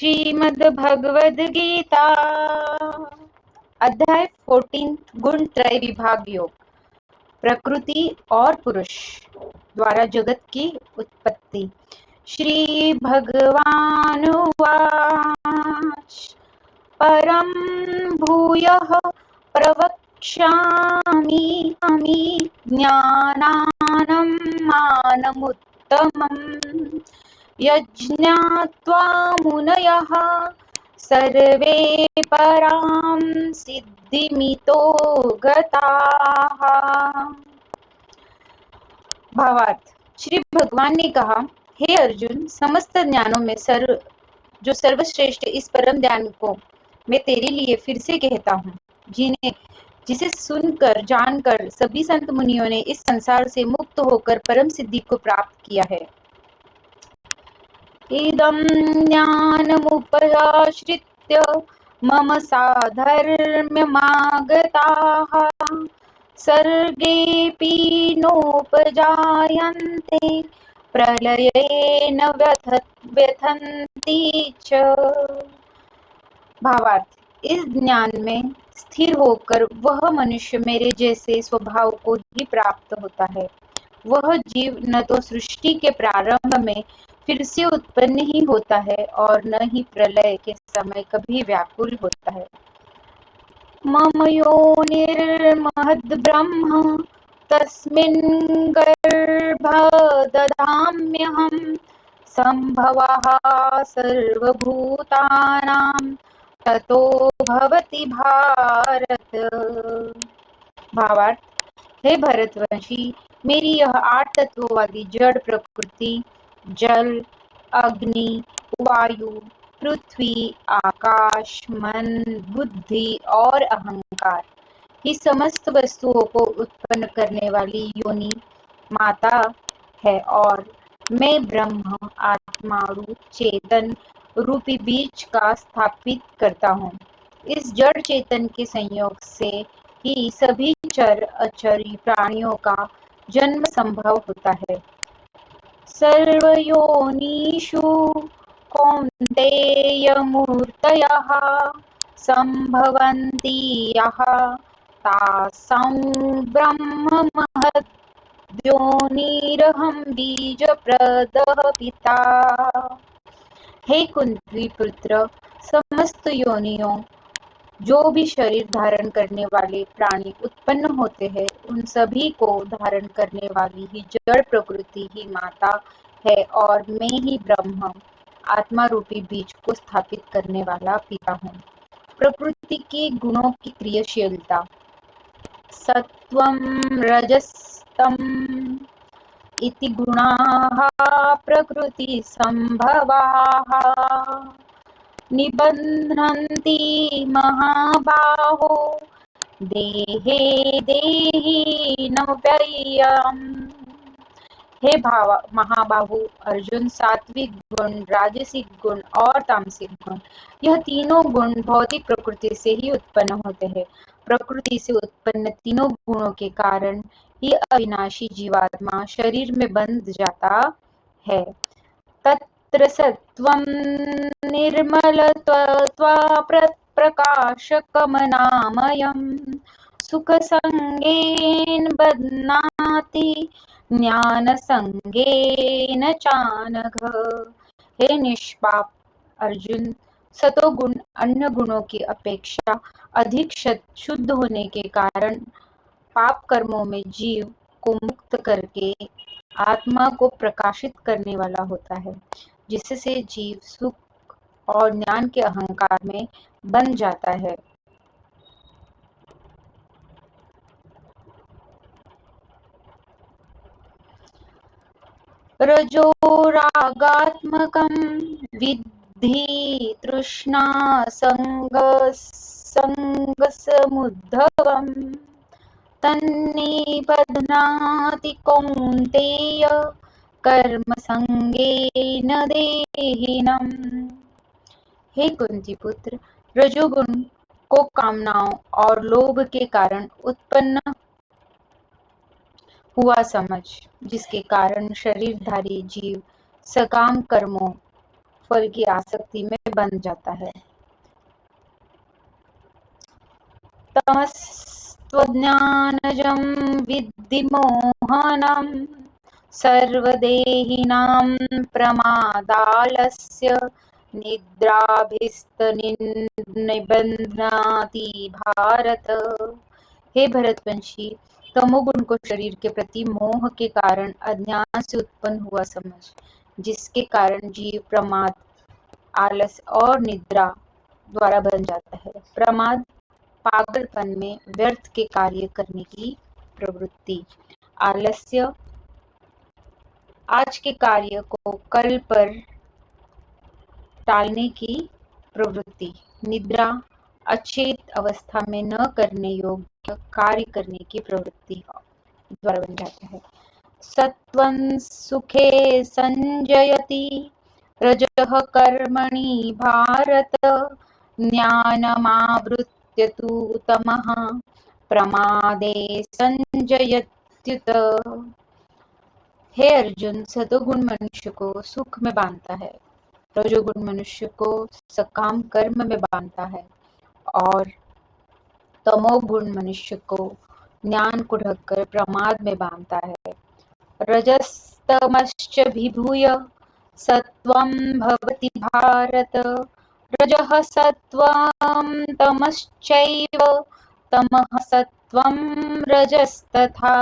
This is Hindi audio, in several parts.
श्रीमद् भगवद गीता अध्याय 14 गुण त्रय विभाग योग। प्रकृति और पुरुष द्वारा जगत की उत्पत्ति। श्री भगवानुवाच परं भूयः प्रवक्ष्यामि ज्ञानानं मानमुत्तमम् यज्ञात्वा मुनयः सर्वे परां सिद्धिमितो गताः। भावार्थ। श्री भगवान ने कहा, हे अर्जुन, समस्त ज्ञानों में जो सर्वश्रेष्ठ इस परम ज्ञान को मैं तेरे लिए फिर से कहता हूँ, जिसे सुनकर जानकर सभी संत मुनियों ने इस संसार से मुक्त होकर परम सिद्धि को प्राप्त किया है। इदं ज्ञानमुपयाश्रित्य मम साधर्म्यमागताः सर्गेऽपि नोपजायन्ते प्रलये न व्यथन्ति च। भावार्थ। इस ज्ञान में स्थिर होकर वह मनुष्य मेरे जैसे स्वभाव को ही प्राप्त होता है। वह जीव न तो सृष्टि के प्रारंभ में फिर से उत्पन्न ही होता है और न ही प्रलय के समय कभी व्याकुल होता है। मम योनिर्महद्ब्रह्म तस्मिन् गर्भदधाम्यहं सम्भवः सर्वभूतानां ततो भवति भारत। भावार्थ। हे भरतवंशी, मेरी यह 8 तत्ववादी जड़ प्रकृति, जल, अग्नि, वायु, पृथ्वी, आकाश, मन, बुद्धि और अहंकार ही समस्त वस्तुओं को उत्पन्न करने वाली योनि माता है और मैं ब्रह्म आत्मा रूप चेतन रूपी बीज का स्थापित करता हूँ। इस जड़ चेतन के संयोग से ही सभी चर अचर प्राणियों का जन्म संभव होता है। सर्वयोनिषु कौन्तेय मूर्तयः सम्भवन्ति यः तासां ब्रह्म महद्योनिरहं बीजप्रदः पिता। हे कुंती पुत्र, समस्त योनियों जो भी शरीर धारण करने वाले प्राणी उत्पन्न होते हैं, उन सभी को धारण करने वाली ही जड़ प्रकृति ही माता है और मैं ही ब्रह्म आत्मा रूपी बीज को स्थापित करने वाला पिता हूँ। प्रकृति के गुणों की क्रियाशीलता। सत्वं रजस्तम इति गुणाः प्रकृति संभवाः निबध्नन्ति महाबाहो देहे देहिनव्ययम्। हे महाबाहु अर्जुन, सात्विक गुण, राजसिक गुण और तामसिक गुण, यह तीनों गुण भौतिक प्रकृति से ही उत्पन्न होते हैं। प्रकृति से उत्पन्न तीनों गुणों के कारण ही अविनाशी जीवात्मा शरीर में बंध जाता है। तत्र सत्वं निर्मलत्वा प्रकाशकमनामयम् सुखसंगेन बध्नाति ज्ञानसंगेन चानघ। हे निष्पाप अर्जुन, सतोगुण अन्य गुणों की अपेक्षा अधिक शुद्ध होने के कारण पाप कर्मों में जीव को मुक्त करके आत्मा को प्रकाशित करने वाला होता है, जिससे जीव सुख और ज्ञान के अहंकार में बन जाता है। रजो रागात्मकं विद्धि तृष्णा संगसमुद्धवम् तन्निबध्नाति कौन्तेय कर्मसंगेन देहिनम्। हे कुंती पुत्र, रजोगुण को कामनाओं और लोभ के कारण उत्पन्न हुआ समझ, जिसके कारण शरीरधारी जीव सकाम कर्मों, फल की आसक्ति में बंध जाता है। तमस्त्वज्ञानजं विद्धि मोहनं सर्वदेहिनां प्रमादालस्य निद्राभिस्तनिबध्नाति भारत। हे भरतवंशी, तमोगुण को शरीर के प्रति मोह के कारण अज्ञान से उत्पन्न हुआ समझ, जिसके कारण जीव प्रमाद, आलस और निद्रा द्वारा बन जाता है। प्रमाद पागलपन में व्यर्थ के कार्य करने की प्रवृत्ति, आलस्य आज के कार्य को कल पर टालने की प्रवृत्ति, निद्रा अचेत अवस्था में न करने योग्य कार्य करने की प्रवृत्ति द्वारा बन जाता है। सत्वं सुखे संजयति रजः कर्मणि भारत ज्ञानमावृत्य तु तमः प्रमादे संजयत्युत। हे अर्जुन, सतोगुण मनुष्य को सुख में बांधता है, रजोगुण मनुष्य को सकाम कर्म में बांधता है और तमोगुण मनुष्य को ज्ञान को ढककर प्रमाद में बांधता है। रजस्तमश्च विभूय सत्वं भवति भारत रजः सत्वं तमश्चैव तमः सत्वं रजस्तथा।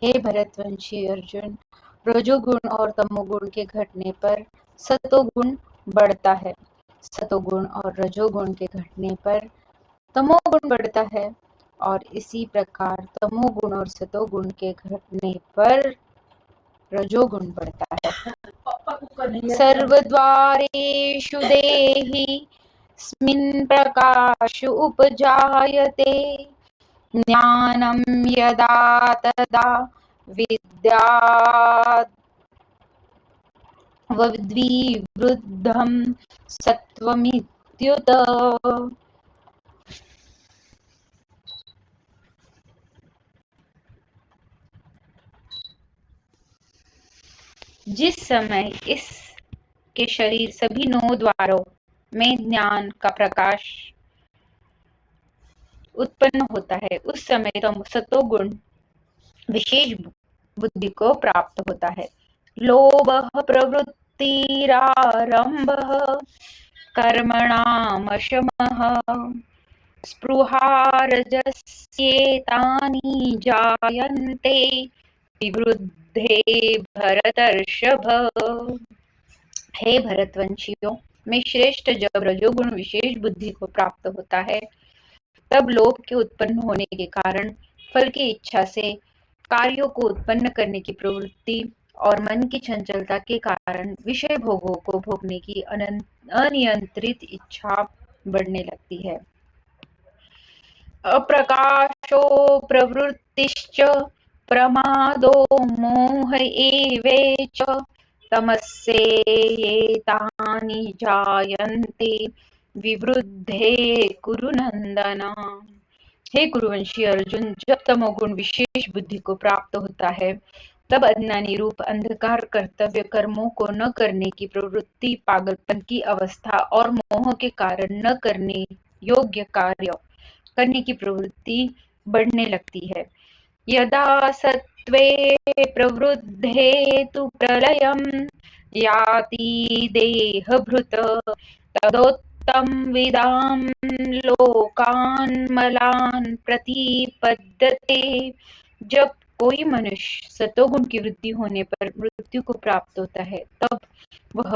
हे भरतवंशी अर्जुन, रजोगुण और तमोगुण के घटने पर सतोगुण बढ़ता है, सतोगुण और रजोगुण के घटने पर तमोगुण बढ़ता है और इसी प्रकार तमोगुण और सतोगुण के घटने पर रजोगुण बढ़ता है। सर्वद्वारेषु देहिस्मिन् प्रकाश उपजायते ज्ञानं यदा तदा विद्विवृद्धं सत्वमित्युत। जिस समय इसके शरीर सभी 9 द्वारों में ज्ञान का प्रकाश उत्पन्न होता है, उस समय सतोगुण विशेष बुद्धि को प्राप्त होता है। लोभः प्रवृत्तिरारम्भः कर्मणामशमः स्पृहा रजस्येतानि जायन्ते विवृद्धे भरतर्षभ। हे भरतवंशियों, में श्रेष्ठ जब रजोगुण विशेष बुद्धि को प्राप्त होता है, तब लोभ के उत्पन्न होने के कारण फल की इच्छा से कार्यों को उत्पन्न करने की प्रवृत्ति और मन की चंचलता के कारण विषय भोगों को भोगने की अनियंत्रित इच्छा बढ़ने लगती है। अप्रकाशो प्रवृत्तिश्च प्रमादो मोह एवेच तमस्येतानि जायन्ते विवृद्धे कुरु नंदन। हे कुरुवंशी अर्जुन, जब तमोगुण विशेष बुद्धि को प्राप्त होता है, तब अज्ञानी रूप अंधकार कर्तव्य कर्मों को न करने की प्रवृत्ति, पागलपन की अवस्था और मोह के कारण न करने योग्य कार्य करने की प्रवृत्ति बढ़ने लगती है। यदा सत्त्वे प्रवृद्धे तु प्रलयं याति देहभृत तदोत्तम विदां लोकान् मलान् प्रतिपद्यते। जब कोई मनुष्य सतोगुण की वृद्धि होने पर मृत्यु को प्राप्त होता है, तब वह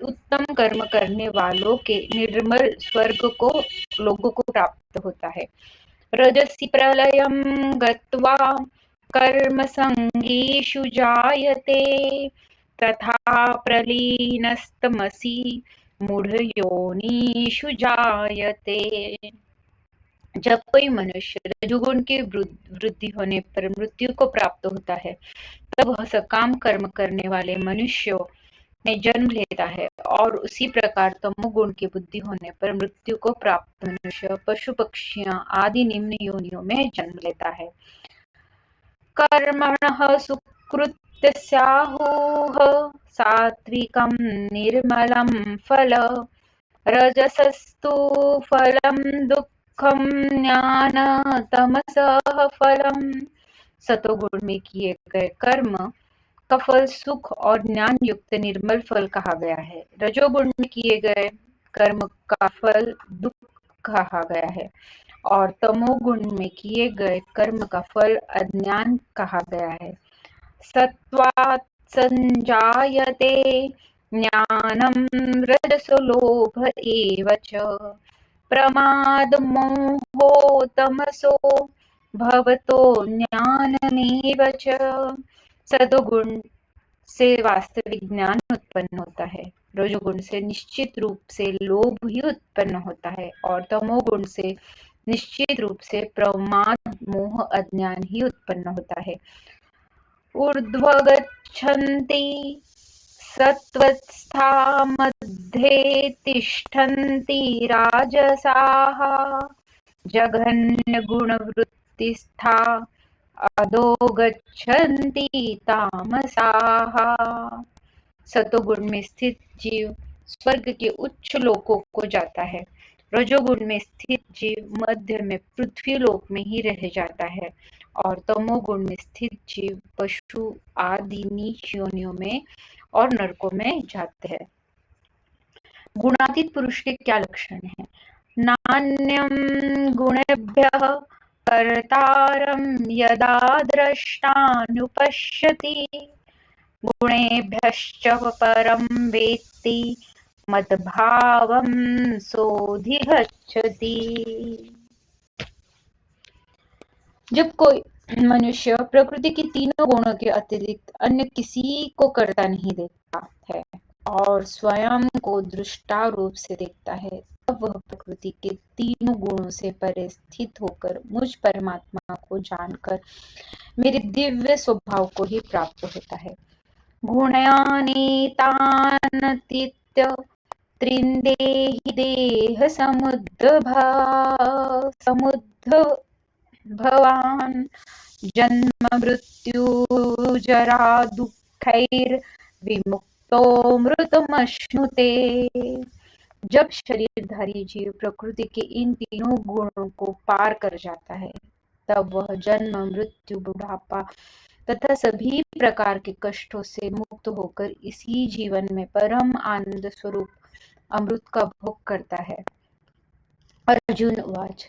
उत्तम कर्म करने वालों के निर्मल स्वर्ग को लोगों को प्राप्त होता है। रजसि प्रलयं गत्वा कर्मसंगीषु जायते तथा प्रलीनस्तमसि मूढ़योनिषु जायते। जब कोई मनुष्य रजोगुण की वृद्धि होने पर मृत्यु को प्राप्त होता है, तब वह सकाम कर्म करने वाले मनुष्यों में जन्म लेता है और उसी प्रकार तमोगुण की बुद्धि होने पर मृत्यु को प्राप्त मनुष्य पशु पक्षियां आदि निम्न योनियों में जन्म लेता है। कर्मणः सुकृत्य स्याहुः सात्विकं निर्मलं फल, रजसस्तु फलं दुःखं, ज्ञान तमसः फलम। सतोगुण में किए गए कर्म का फल सुख और ज्ञान युक्त निर्मल फल कहा गया है। रजोगुण में किए गए कर्म का फल दुख कहा गया है और तमोगुण में किए गए कर्म का फल अज्ञान कहा गया है। सत्वात् संजायते ज्ञानं, रजसो लोभ एव च, प्रमाद मोहो तमसो भवतो ज्ञानमेव च। सतोगुण से वास्तविक ज्ञान उत्पन्न होता है, रजोगुण से निश्चित रूप से लोभ ही उत्पन्न होता है और तमोगुण से निश्चित रूप से प्रमाद मोह अज्ञान ही उत्पन्न होता है। ऊर्ध्वगच्छन्ति सत्त्वस्था, मध्ये तिष्ठन्ति राजसाः, जघन्यगुणवृत्तिस्था, अधो गच्छन्ति तामसाः। सतोगुण में स्थित जीव स्वर्ग के उच्च लोकों को जाता है, रजोगुण में स्थित जीव मध्य में पृथ्वी लोक में ही रह जाता है और तमोगुण में स्थित जीव पशु आदि नीच योनियों में और नरकों में जाते हैं। गुणातीत पुरुष के क्या लक्षण हैं? नान्यं गुणेभ्यः कर्तारं यदा द्रष्टानुपश्यति, गुणेभ्यश्च परं वेत्ति, मद्भावं सोऽधिगच्छति। जब कोई मनुष्य प्रकृति के तीनों गुणों के अतिरिक्त अन्य किसी को कर्ता नहीं देखता है और स्वयं को दृष्टा रूप से देखता है, तब वह प्रकृति के तीनों गुणों से परे स्थित होकर मुझ परमात्मा को जानकर मेरे दिव्य स्वभाव को ही प्राप्त होता है। गुणानेतानतीत्य त्रिंदेहि देह समुद्भवान्, जन्म मृत्यु जरा दुःखैर्विमुक्तो मृतमश्नुते। जब शरीरधारी जीव प्रकृति के इन तीनों गुणों को पार कर जाता है, तब वह जन्म मृत्यु बुढ़ापा तथा सभी प्रकार के कष्टों से मुक्त होकर इसी जीवन में परम आनंद स्वरूप अमृत का भोग करता है। अर्जुन उवाच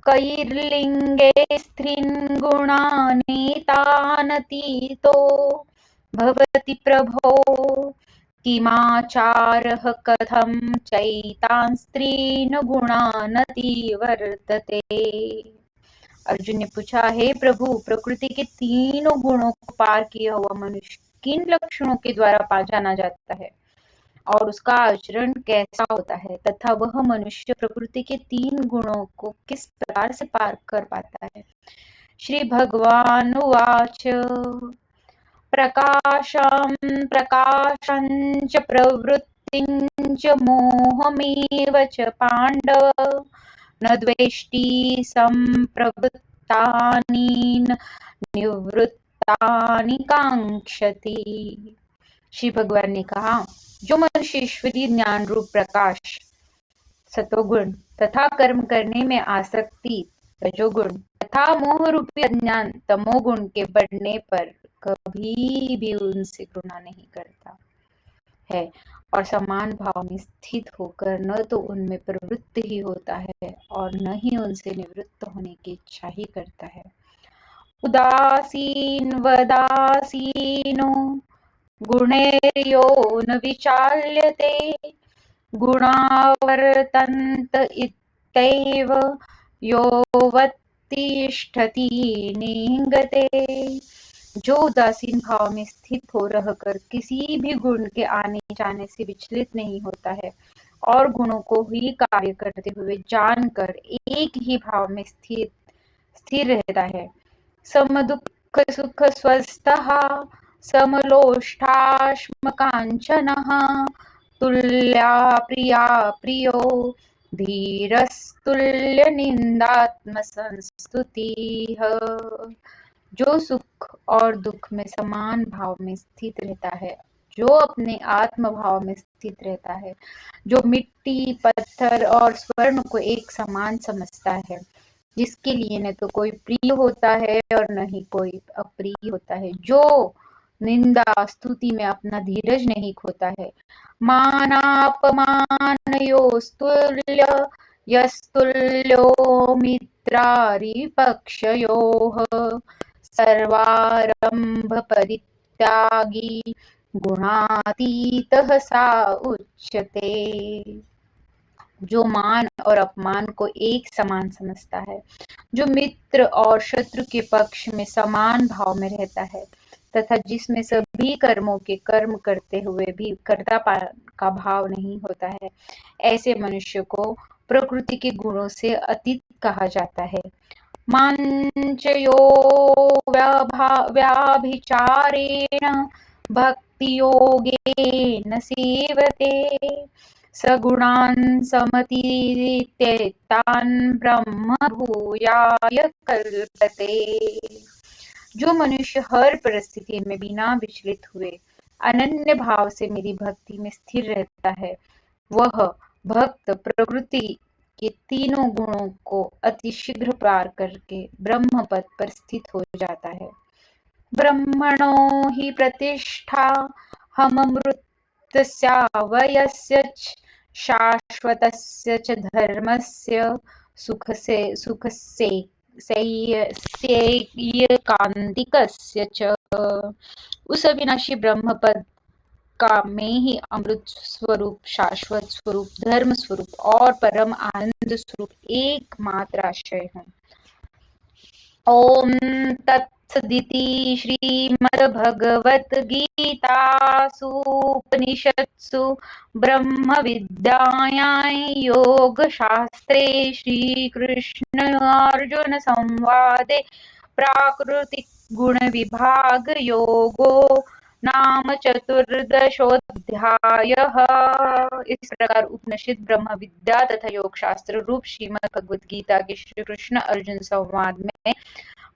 कैर्लिंगे स्त्रीन् गुणानेतानतीतो भवति प्रभो, किमाचारः कथं चैतान् स्त्रीन् गुणानतिवर्तते। अर्जुन ने पूछा, हे प्रभु, प्रकृति के तीनों गुणों को पार किया हुआ मनुष्य किन लक्षणों के द्वारा जाना जाता है और उसका आचरण कैसा होता है तथा वह मनुष्य प्रकृति के तीन गुणों को किस प्रकार से पार कर पाता है। श्री भगवान उवाच प्रकाशं प्रकाशञ्च प्रवृत्तिञ्च मोहमेव च पाण्डव, न द्वेष्टि संप्रवृत्तानि न निवृत्तानि कांक्षति। श्री भगवान ने कहा, जो मनुष्य ईश्वरीय ज्ञान रूप प्रकाश सतोगुण तथा कर्म करने में आसक्ति रजोगुण तथा मोह रूपी अज्ञान तमोगुण के बढ़ने पर कभी भी उनसे घृणा नहीं करता है और समान भाव में स्थित होकर न तो उनमें प्रवृत्त ही होता है और न ही उनसे निवृत्त होने की इच्छा ही करता है। उदासीन वदासीनो गुणैर्यो न विचाल्यते, गुणावर्तन्त इत्येव योऽवतिष्ठति निगते। जो उदासीन भाव में स्थित हो रहकर किसी भी गुण के आने जाने से विचलित नहीं होता है और गुणों को ही कार्य करते हुए जानकर एक ही भाव में स्थिर रहता है। सम दुःख सुख स्वस्थः समलोष्ठाश्मकाञ्चनः, तुल्या प्रिया प्रियो धीरस्तुल्य निंदात्मसंस्तुतिः। जो सुख और दुख में समान भाव में स्थित रहता है, जो अपने आत्म भाव में स्थित रहता है, जो मिट्टी, पत्थर और स्वर्ण को एक समान समझता है, जिसके लिए न तो कोई प्रिय होता है और न ही कोई अप्रिय होता है, जो निंदा स्तुति में अपना धीरज नहीं खोता है। मानापमानयोस्तुल्य यस्तुल्यो मित्रारिपक्षयोः सर्वारंभ परित्यागी गुणातीतः सा उच्यते। जो मान और अपमान को एक समान समझता है, जो मित्र और शत्रु के पक्ष में समान भाव में रहता है तथा जिसमें सभी कर्मों के कर्म करते हुए भी कर्ता का भाव नहीं होता है, ऐसे मनुष्य को प्रकृति के गुणों से अतीत कहा जाता है। मांचयो व्याभिचारेण भक्ति योगेन सेवते सगुणान् समतीत्येतान् ब्रह्म भूयाय कल्पते। जो मनुष्य हर परिस्थिति में बिना विचलित हुए अनन्य भाव से मेरी भक्ति में स्थिर रहता है, वह भक्त प्रकृति के तीनों गुणों को अति शीघ्र पार करके ब्रह्म पद पर स्थित हो जाता है। ब्रह्मणो हि प्रतिष्ठा हममृतस्यावयस्य च शाश्वतस्य च धर्मस्य सुखस्यैकान्तिकस्य च। उस अविनाशी ब्रह्म पद का मैं ही अमृत स्वरूप, शाश्वत स्वरूप, धर्म स्वरूप और परम आनंद स्वरूप एकमात्र आश्रय हूँ। ओम तत्सदिति श्रीमद्भगवद्गीतासूपनिषत्सु ब्रह्मविद्यायां योगशास्त्रे श्रीकृष्णार्जुनसंवादे प्राकृतिकगुणविभागयोगो नाम चतुर्दशोऽध्यायः। इस प्रकार उपनिषद, ब्रह्म विद्या तथा योग शास्त्र रूप श्रीमद् भगवद गीता के श्री कृष्ण अर्जुन संवाद में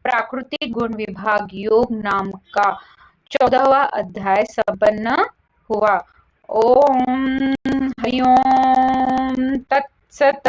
प्राकृतिक गुण विभाग योग नाम का 14वां अध्याय संपन्न हुआ। ओम हरि ओम तत्सत।